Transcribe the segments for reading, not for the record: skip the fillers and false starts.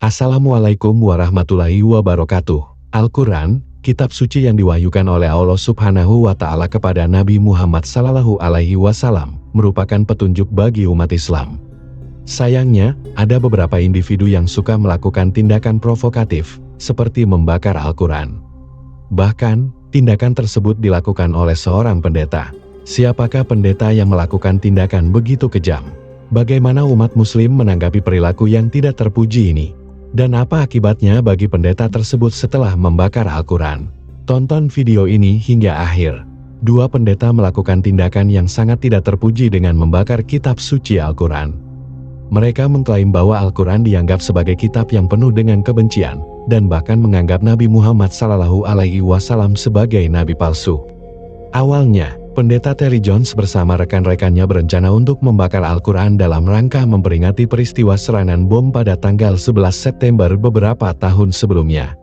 Assalamualaikum warahmatullahi wabarakatuh. Al-Quran, kitab suci yang diwahyukan oleh Allah Subhanahu wa Ta'ala kepada Nabi Muhammad Sallallahu Alaihi Wasallam, merupakan petunjuk bagi umat Islam. Sayangnya, ada beberapa individu yang suka melakukan tindakan provokatif, seperti membakar Al-Quran. Bahkan, tindakan tersebut dilakukan oleh seorang pendeta. Siapakah pendeta yang melakukan tindakan begitu kejam? Bagaimana umat muslim menanggapi perilaku yang tidak terpuji ini? Dan apa akibatnya bagi pendeta tersebut setelah membakar Al-Quran? Tonton video ini hingga akhir. Dua pendeta melakukan tindakan yang sangat tidak terpuji dengan membakar kitab suci Al-Quran. Mereka mengklaim bahwa Al-Quran dianggap sebagai kitab yang penuh dengan kebencian, dan bahkan menganggap Nabi Muhammad Sallallahu Alaihi Wasallam sebagai nabi palsu. Awalnya, Pendeta Terry Jones bersama rekan-rekannya berencana untuk membakar Al-Quran dalam rangka memperingati peristiwa serangan bom pada tanggal 11 September beberapa tahun sebelumnya.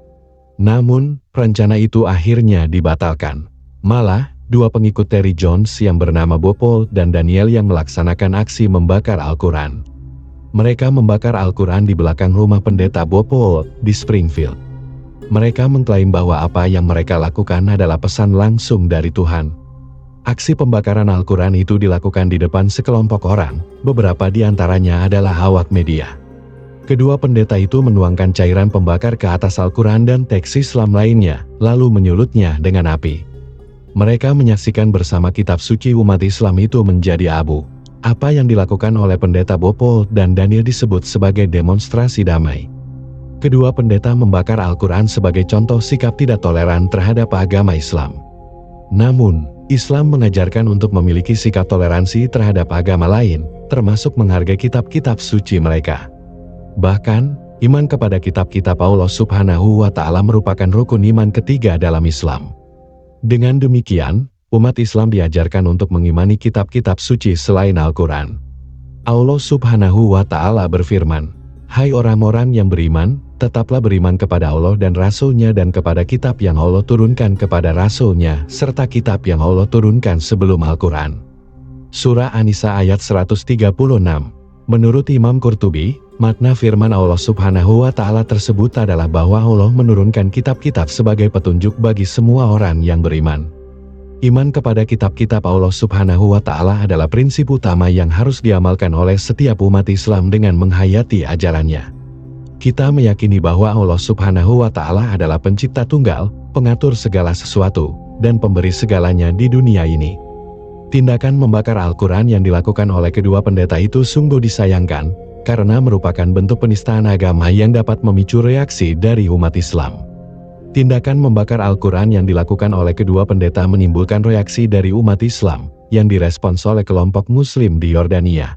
Namun, rencana itu akhirnya dibatalkan. Malah, dua pengikut Terry Jones yang bernama Bob Paul dan Daniel yang melaksanakan aksi membakar Al-Quran. Mereka membakar Al-Quran di belakang rumah pendeta Bob Paul di Springfield. Mereka mengklaim bahwa apa yang mereka lakukan adalah pesan langsung dari Tuhan. Aksi pembakaran Al-Quran itu dilakukan di depan sekelompok orang, beberapa di antaranya adalah awak media. Kedua pendeta itu menuangkan cairan pembakar ke atas Al-Quran dan teks Islam lainnya, lalu menyulutnya dengan api. Mereka menyaksikan bersama kitab suci umat Islam itu menjadi abu. Apa yang dilakukan oleh pendeta Bob Paul dan Daniel disebut sebagai demonstrasi damai. Kedua pendeta membakar Al-Quran sebagai contoh sikap tidak toleran terhadap agama Islam. Namun, Islam mengajarkan untuk memiliki sikap toleransi terhadap agama lain, termasuk menghargai kitab-kitab suci mereka. Bahkan, iman kepada kitab-kitab Allah Subhanahu wa Ta'ala merupakan rukun iman ketiga dalam Islam. Dengan demikian, umat Islam diajarkan untuk mengimani kitab-kitab suci selain Al-Quran. Allah Subhanahu wa Ta'ala berfirman, "Hai orang-orang yang beriman, tetaplah beriman kepada Allah dan Rasul-Nya dan kepada kitab yang Allah turunkan kepada Rasul-Nya, serta kitab yang Allah turunkan sebelum Al-Quran." Surah An-Nisa ayat 136. Menurut Imam Qurtubi, makna firman Allah Subhanahu wa Ta'ala tersebut adalah bahwa Allah menurunkan kitab-kitab sebagai petunjuk bagi semua orang yang beriman. Iman kepada kitab-kitab Allah Subhanahu wa Ta'ala adalah prinsip utama yang harus diamalkan oleh setiap umat Islam dengan menghayati ajarannya. Kita meyakini bahwa Allah Subhanahu wa Ta'ala adalah pencipta tunggal, pengatur segala sesuatu, dan pemberi segalanya di dunia ini. Tindakan membakar Al-Quran yang dilakukan oleh kedua pendeta itu sungguh disayangkan, karena merupakan bentuk penistaan agama yang dapat memicu reaksi dari umat Islam. Tindakan membakar Al-Quran yang dilakukan oleh kedua pendeta menimbulkan reaksi dari umat Islam, yang direspons oleh kelompok Muslim di Yordania.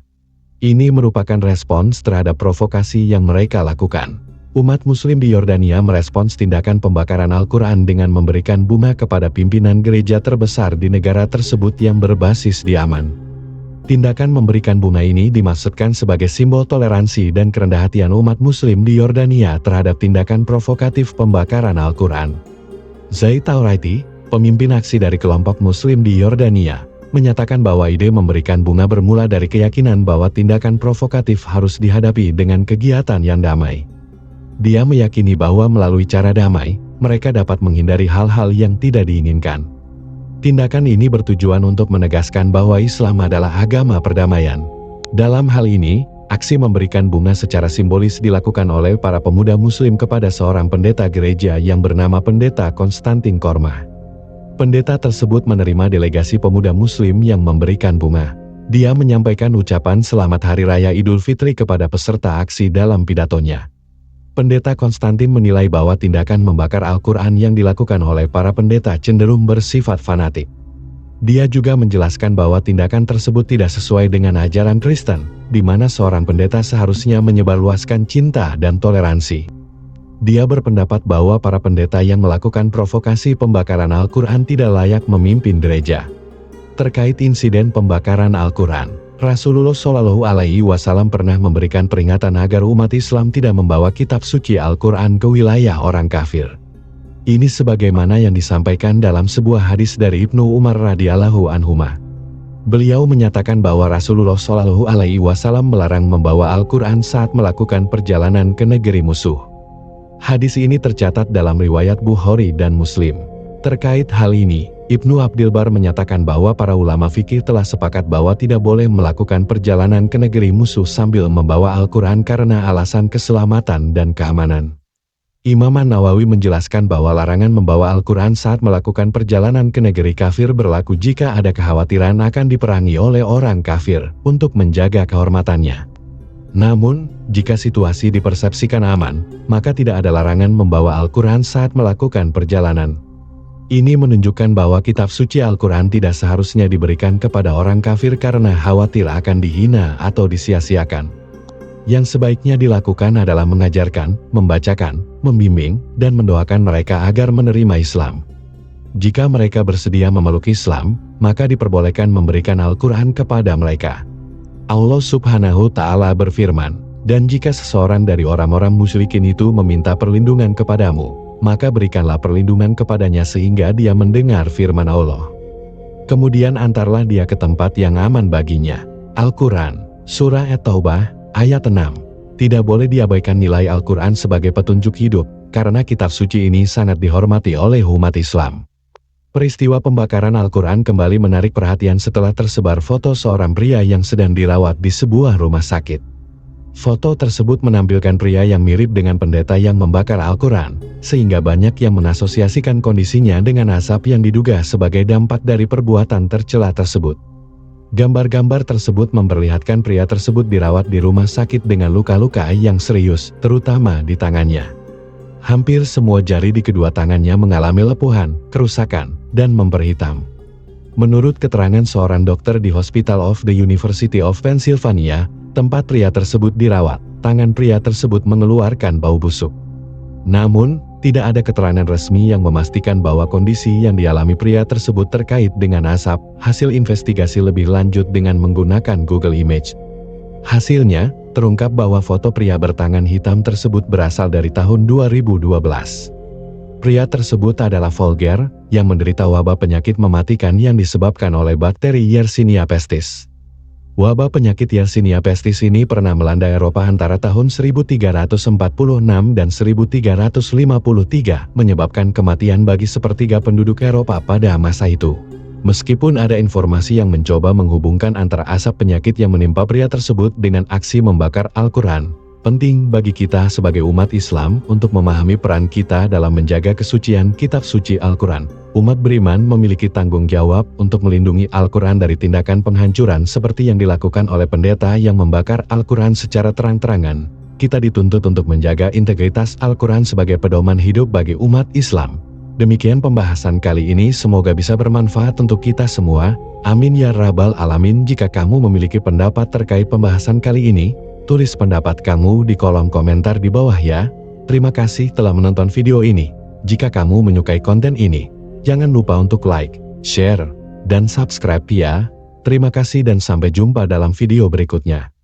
Ini merupakan respons terhadap provokasi yang mereka lakukan. Umat Muslim di Yordania merespons tindakan pembakaran Al-Quran dengan memberikan bunga kepada pimpinan gereja terbesar di negara tersebut yang berbasis di Yaman. Tindakan memberikan bunga ini dimaksudkan sebagai simbol toleransi dan kerendahan hatian umat Muslim di Yordania terhadap tindakan provokatif pembakaran Al-Quran. Zaid Tauraiti, pemimpin aksi dari kelompok Muslim di Yordania, menyatakan bahwa ide memberikan bunga bermula dari keyakinan bahwa tindakan provokatif harus dihadapi dengan kegiatan yang damai. Dia meyakini bahwa melalui cara damai, mereka dapat menghindari hal-hal yang tidak diinginkan. Tindakan ini bertujuan untuk menegaskan bahwa Islam adalah agama perdamaian. Dalam hal ini, aksi memberikan bunga secara simbolis dilakukan oleh para pemuda Muslim kepada seorang pendeta gereja yang bernama Pendeta Konstantin Korma. Pendeta tersebut menerima delegasi pemuda Muslim yang memberikan bunga. Dia menyampaikan ucapan selamat Hari Raya Idul Fitri kepada peserta aksi dalam pidatonya. Pendeta Konstantin menilai bahwa tindakan membakar Al-Quran yang dilakukan oleh para pendeta cenderung bersifat fanatik. Dia juga menjelaskan bahwa tindakan tersebut tidak sesuai dengan ajaran Kristen, di mana seorang pendeta seharusnya menyebarluaskan cinta dan toleransi. Dia berpendapat bahwa para pendeta yang melakukan provokasi pembakaran Al-Quran tidak layak memimpin gereja. Terkait insiden pembakaran Al-Quran, Rasulullah Shallallahu Alaihi Wasallam pernah memberikan peringatan agar umat Islam tidak membawa kitab suci Al-Quran ke wilayah orang kafir. Ini sebagaimana yang disampaikan dalam sebuah hadis dari Ibnu Umar radhiyallahu anhuma. Beliau menyatakan bahwa Rasulullah Shallallahu Alaihi Wasallam melarang membawa Al-Quran saat melakukan perjalanan ke negeri musuh. Hadis ini tercatat dalam riwayat Bukhari dan Muslim. Terkait hal ini, Ibnu Abdil Bar menyatakan bahwa para ulama fikih telah sepakat bahwa tidak boleh melakukan perjalanan ke negeri musuh sambil membawa Al-Quran karena alasan keselamatan dan keamanan. Imam An-Nawawi menjelaskan bahwa larangan membawa Al-Quran saat melakukan perjalanan ke negeri kafir berlaku jika ada kekhawatiran akan diperangi oleh orang kafir untuk menjaga kehormatannya. Namun, jika situasi dipersepsikan aman, maka tidak ada larangan membawa Al-Quran saat melakukan perjalanan. Ini menunjukkan bahwa kitab suci Al-Quran tidak seharusnya diberikan kepada orang kafir karena khawatir akan dihina atau disia-siakan. Yang sebaiknya dilakukan adalah mengajarkan, membacakan, membimbing, dan mendoakan mereka agar menerima Islam. Jika mereka bersedia memeluk Islam, maka diperbolehkan memberikan Al-Quran kepada mereka. Allah Subhanahu Ta'ala berfirman, "Dan jika seseorang dari orang-orang musyrikin itu meminta perlindungan kepadamu, maka berikanlah perlindungan kepadanya sehingga dia mendengar firman Allah. Kemudian antarlah dia ke tempat yang aman baginya." Al-Quran, Surah At-Taubah, ayat 6. Tidak boleh diabaikan nilai Al-Quran sebagai petunjuk hidup, karena kitab suci ini sangat dihormati oleh umat Islam. Peristiwa pembakaran Al-Quran kembali menarik perhatian setelah tersebar foto seorang pria yang sedang dirawat di sebuah rumah sakit. Foto tersebut menampilkan pria yang mirip dengan pendeta yang membakar Al-Quran, sehingga banyak yang mengasosiasikan kondisinya dengan asap yang diduga sebagai dampak dari perbuatan tercela tersebut. Gambar-gambar tersebut memperlihatkan pria tersebut dirawat di rumah sakit dengan luka-luka yang serius, terutama di tangannya. Hampir semua jari di kedua tangannya mengalami lepuhan, kerusakan, dan memperhitam. Menurut keterangan seorang dokter di Hospital of the University of Pennsylvania, tempat pria tersebut dirawat, tangan pria tersebut mengeluarkan bau busuk. Namun, tidak ada keterangan resmi yang memastikan bahwa kondisi yang dialami pria tersebut terkait dengan asap. Hasil investigasi lebih lanjut dengan menggunakan Google Image. Hasilnya, terungkap bahwa foto pria bertangan hitam tersebut berasal dari tahun 2012. Pria tersebut adalah vulgar, yang menderita wabah penyakit mematikan yang disebabkan oleh bakteri Yersinia pestis. Wabah penyakit Yersinia pestis ini pernah melanda Eropa antara tahun 1346 dan 1353, menyebabkan kematian bagi sepertiga penduduk Eropa pada masa itu. Meskipun ada informasi yang mencoba menghubungkan antara asap penyakit yang menimpa pria tersebut dengan aksi membakar Al-Quran, penting bagi kita sebagai umat Islam untuk memahami peran kita dalam menjaga kesucian kitab suci Al-Quran. Umat beriman memiliki tanggung jawab untuk melindungi Al-Quran dari tindakan penghancuran seperti yang dilakukan oleh pendeta yang membakar Al-Quran secara terang-terangan. Kita dituntut untuk menjaga integritas Al-Quran sebagai pedoman hidup bagi umat Islam. Demikian pembahasan kali ini, semoga bisa bermanfaat untuk kita semua. Amin ya rabbal alamin. Jika kamu memiliki pendapat terkait pembahasan kali ini, tulis pendapat kamu di kolom komentar di bawah ya. Terima kasih telah menonton video ini. Jika kamu menyukai konten ini, jangan lupa untuk like, share, dan subscribe ya. Terima kasih dan sampai jumpa dalam video berikutnya.